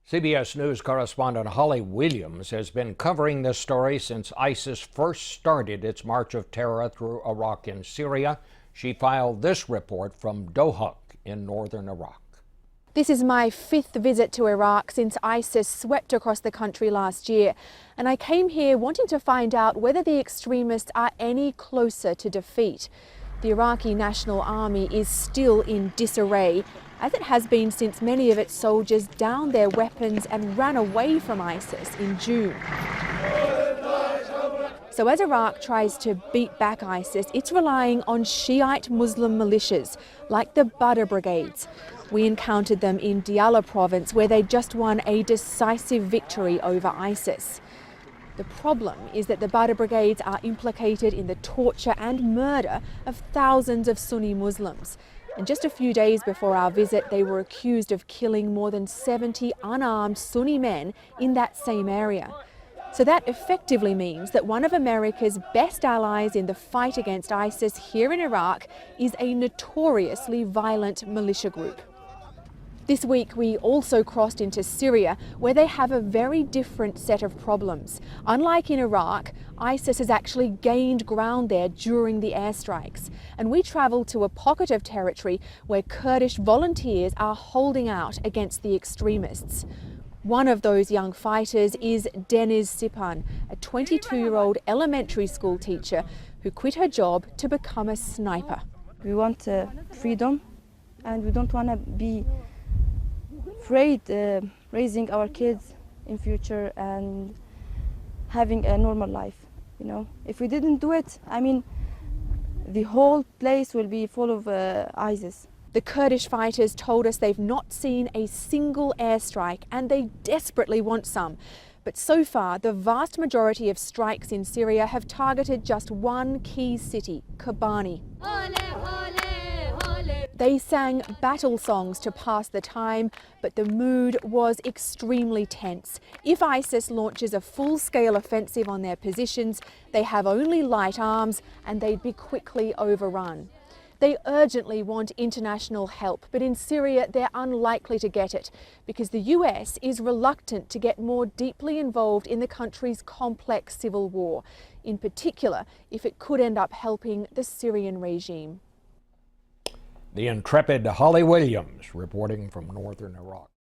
CBS News correspondent Holly Williams has been covering this story since ISIS first started its march of terror through Iraq and Syria. She filed this report from Dohuk in northern Iraq. This is my fifth visit to Iraq since ISIS swept across the country last year, and I came here wanting to find out whether the extremists are any closer to defeat. The Iraqi National Army is still in disarray, as it has been since many of its soldiers downed their weapons and ran away from ISIS in June. So as Iraq tries to beat back ISIS, it's relying on Shiite Muslim militias like the Badr brigades. We encountered them in Diyala province, where they just won a decisive victory over ISIS. The problem is that the Badr brigades are implicated in the torture and murder of thousands of Sunni Muslims. And just a few days before our visit, they were accused of killing more than 70 unarmed Sunni men in that same area. So that effectively means that one of America's best allies in the fight against ISIS here in Iraq is a notoriously violent militia group. This week we also crossed into Syria, where they have a very different set of problems. Unlike in Iraq, ISIS has actually gained ground there during the airstrikes. And we travelled to a pocket of territory where Kurdish volunteers are holding out against the extremists. One of those young fighters is Deniz Sipan, a 22-year-old elementary school teacher who quit her job to become a sniper. We want freedom, and we don't want to be afraid raising our kids in future and having a normal life. You know, if we didn't do it, I mean, the whole place will be full of ISIS. The Kurdish fighters told us they've not seen a single airstrike and they desperately want some. But so far, the vast majority of strikes in Syria have targeted just one key city, Kobani. They sang battle songs to pass the time, but the mood was extremely tense. If ISIS launches a full-scale offensive on their positions, they have only light arms and they'd be quickly overrun. They urgently want international help, but in Syria they're unlikely to get it because the US is reluctant to get more deeply involved in the country's complex civil war, in particular if it could end up helping the Syrian regime. The intrepid Holly Williams reporting from northern Iraq.